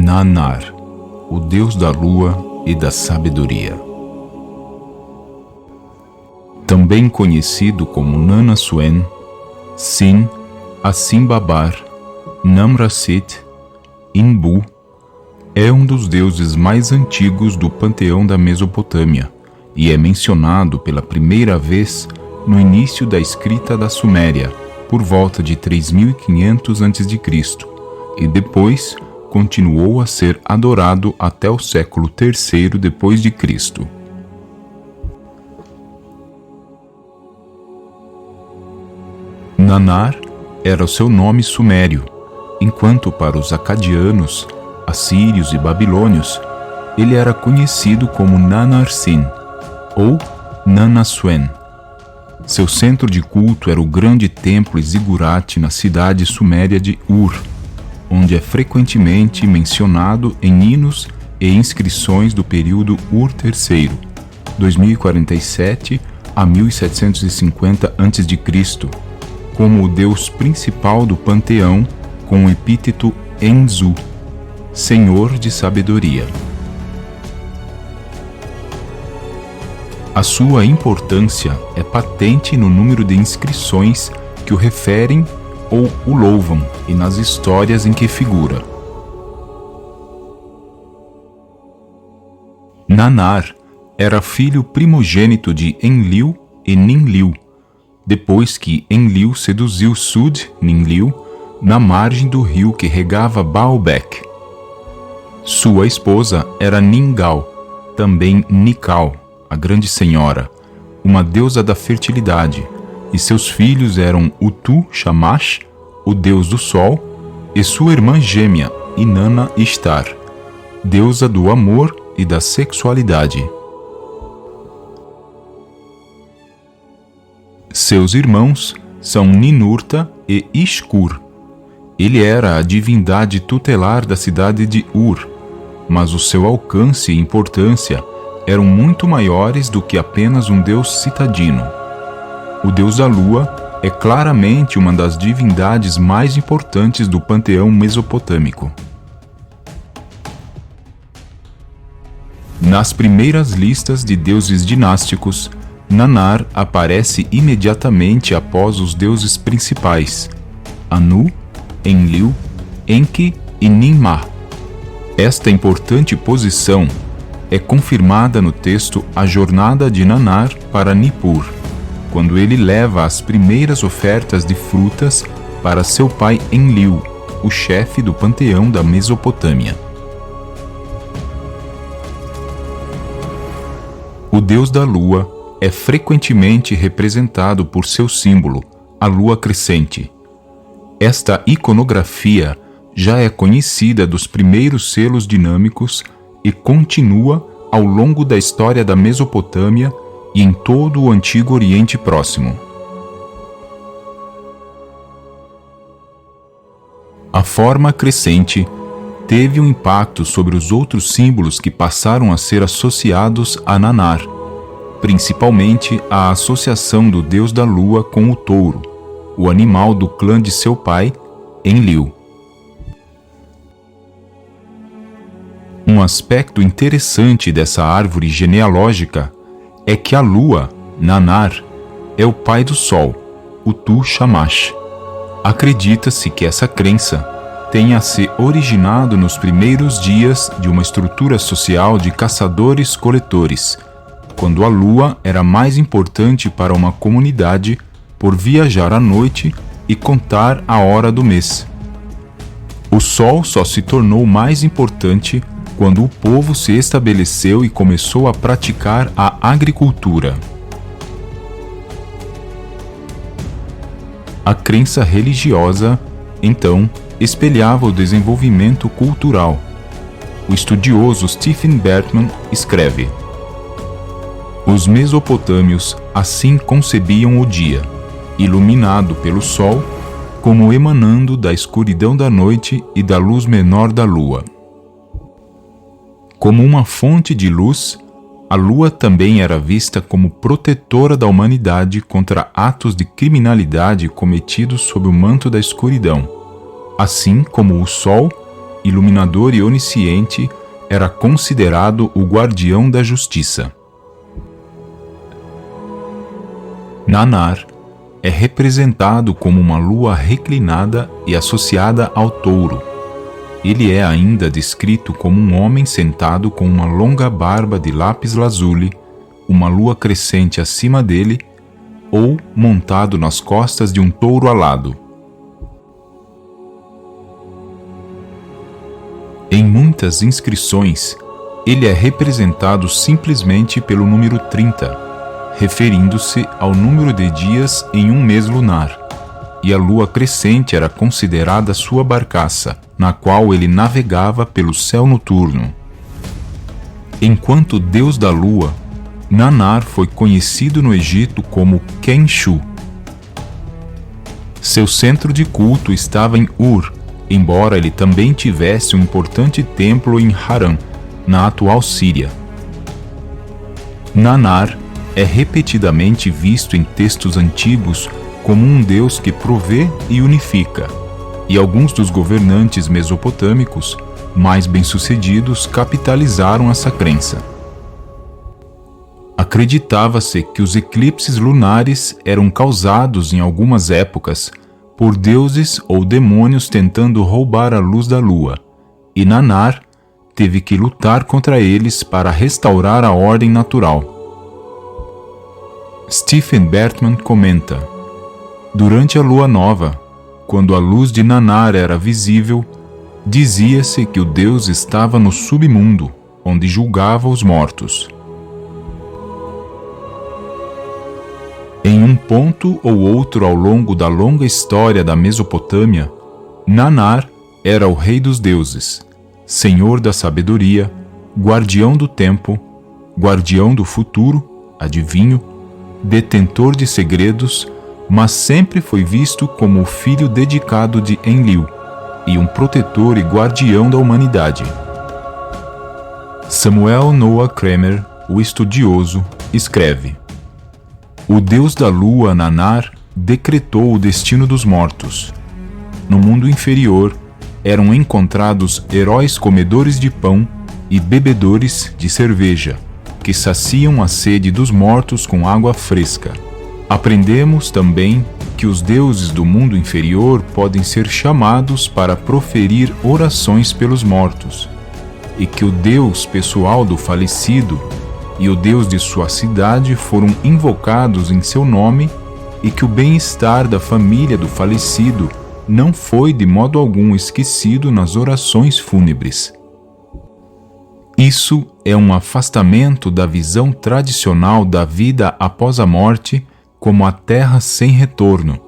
Nanar, o deus da lua e da sabedoria. Também conhecido como Nanasuen, Sin, Asimbabar, Namrasit, Inbu, é um dos deuses mais antigos do panteão da Mesopotâmia e é mencionado pela primeira vez no início da escrita da Suméria, por volta de 3500 a.C., e depois continuou a ser adorado até o século III depois de Cristo. Nanar era o seu nome sumério, enquanto para os acadianos, assírios e babilônios, ele era conhecido como Nanarsin ou Nanasuen. Seu centro de culto era o grande templo Zigurate na cidade suméria de Ur, onde é frequentemente mencionado em hinos e inscrições do período Ur III, 2047 a 1750 a.C., como o deus principal do panteão, com o epíteto Enzu, Senhor de Sabedoria. A sua importância é patente no número de inscrições que o referem ou o louvam e nas histórias em que figura. Nanar era filho primogênito de Enlil e Ninlil, depois que Enlil seduziu Sud-Ninlil na margem do rio que regava Baalbek. Sua esposa era Ningal, também Nikal, a grande senhora, uma deusa da fertilidade, e seus filhos eram Utu-Shamash, o deus do sol, e sua irmã gêmea, Inanna Ishtar, deusa do amor e da sexualidade. Seus irmãos são Ninurta e Ishkur. Ele era a divindade tutelar da cidade de Ur, mas o seu alcance e importância eram muito maiores do que apenas um deus citadino. O deus da lua é claramente uma das divindades mais importantes do panteão mesopotâmico. Nas primeiras listas de deuses dinásticos, Nanar aparece imediatamente após os deuses principais, Anu, Enlil, Enki e Ninmah. Esta importante posição é confirmada no texto A Jornada de Nanar para Nippur, quando ele leva as primeiras ofertas de frutas para seu pai Enlil, o chefe do panteão da Mesopotâmia. O deus da lua é frequentemente representado por seu símbolo, a lua crescente. Esta iconografia já é conhecida dos primeiros selos dinâmicos e continua ao longo da história da Mesopotâmia e em todo o Antigo Oriente Próximo. A forma crescente teve um impacto sobre os outros símbolos que passaram a ser associados a Nanar, principalmente a associação do deus da lua com o touro, o animal do clã de seu pai, Enlil. Um aspecto interessante dessa árvore genealógica é que a lua, Nanar, é o pai do sol, Utu-Shamash. Acredita-se que essa crença tenha se originado nos primeiros dias de uma estrutura social de caçadores-coletores, quando a lua era mais importante para uma comunidade por viajar à noite e contar a hora do mês. O sol só se tornou mais importante quando o povo se estabeleceu e começou a praticar a agricultura. A crença religiosa, então, espelhava o desenvolvimento cultural. O estudioso Stephen Bertman escreve: os mesopotâmios assim concebiam o dia, iluminado pelo sol, como emanando da escuridão da noite e da luz menor da lua. Como uma fonte de luz, a lua também era vista como protetora da humanidade contra atos de criminalidade cometidos sob o manto da escuridão, assim como o sol iluminador e onisciente, era considerado o guardião da justiça. Nannar é representado como uma lua reclinada e associada ao touro. Ele é ainda descrito como um homem sentado com uma longa barba de lápis lazuli, uma lua crescente acima dele, ou montado nas costas de um touro alado. Em muitas inscrições, ele é representado simplesmente pelo número 30, referindo-se ao número de dias em um mês lunar, e a lua crescente era considerada sua barcaça, na qual ele navegava pelo céu noturno. Enquanto deus da lua, Nannar foi conhecido no Egito como Khenshu. Seu centro de culto estava em Ur, embora ele também tivesse um importante templo em Harran, na atual Síria. Nannar é repetidamente visto em textos antigos como um deus que provê e unifica, e alguns dos governantes mesopotâmicos mais bem-sucedidos capitalizaram essa crença. Acreditava-se que os eclipses lunares eram causados em algumas épocas por deuses ou demônios tentando roubar a luz da lua, e Nannar teve que lutar contra eles para restaurar a ordem natural. Stephen Bertman comenta: durante a lua nova, quando a luz de Nannar era visível, dizia-se que o deus estava no submundo, onde julgava os mortos. Em um ponto ou outro ao longo da longa história da Mesopotâmia, Nannar era o rei dos deuses, senhor da sabedoria, guardião do tempo, guardião do futuro, adivinho, detentor de segredos, mas sempre foi visto como o filho dedicado de Enlil e um protetor e guardião da humanidade. Samuel Noah Kramer, o estudioso, escreve: o deus da lua, Nannar, decretou o destino dos mortos. No mundo inferior, eram encontrados heróis comedores de pão e bebedores de cerveja, que saciam a sede dos mortos com água fresca. Aprendemos também que os deuses do mundo inferior podem ser chamados para proferir orações pelos mortos, e que o Deus pessoal do falecido e o Deus de sua cidade foram invocados em seu nome, e que o bem-estar da família do falecido não foi de modo algum esquecido nas orações fúnebres. Isso é um afastamento da visão tradicional da vida após a morte como a terra sem retorno,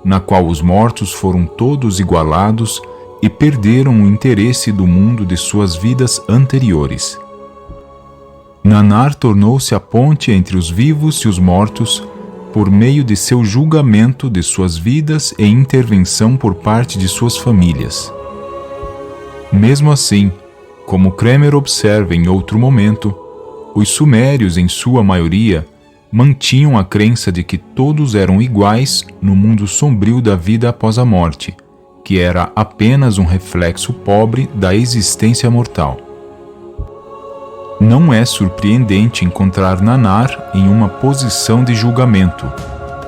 na qual os mortos foram todos igualados e perderam o interesse do mundo de suas vidas anteriores. Nannar tornou-se a ponte entre os vivos e os mortos por meio de seu julgamento de suas vidas e intervenção por parte de suas famílias. Mesmo assim, como Kramer observa em outro momento, os sumérios, em sua maioria, mantinham a crença de que todos eram iguais no mundo sombrio da vida após a morte, que era apenas um reflexo pobre da existência mortal. Não é surpreendente encontrar Nannar em uma posição de julgamento,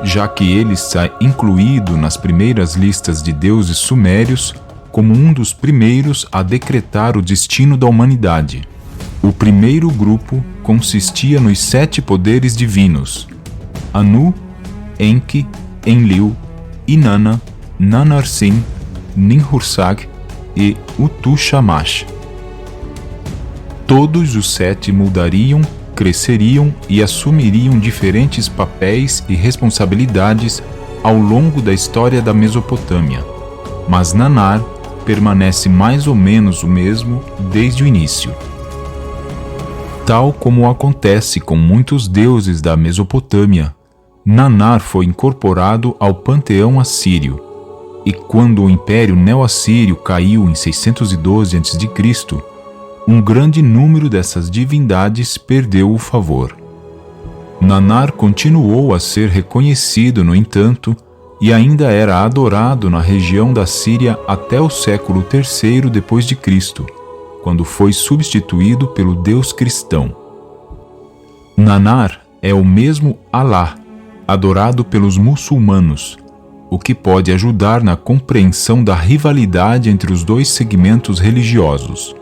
já que ele está incluído nas primeiras listas de deuses sumérios como um dos primeiros a decretar o destino da humanidade. O primeiro grupo consistia nos 7 poderes divinos: Anu, Enki, Enlil, Inanna, Nannar-Sin, Ninhursag e Utu-Shamash. Todos os 7 mudariam, cresceriam e assumiriam diferentes papéis e responsabilidades ao longo da história da Mesopotâmia, mas Nannar permanece mais ou menos o mesmo desde o início. Tal como acontece com muitos deuses da Mesopotâmia, Nannar foi incorporado ao panteão assírio, e quando o Império Neo-Assírio caiu em 612 a.C., um grande número dessas divindades perdeu o favor. Nannar continuou a ser reconhecido, no entanto, e ainda era adorado na região da Síria até o século III d.C., quando foi substituído pelo Deus cristão. Nanar é o mesmo Alá, adorado pelos muçulmanos, o que pode ajudar na compreensão da rivalidade entre os dois segmentos religiosos.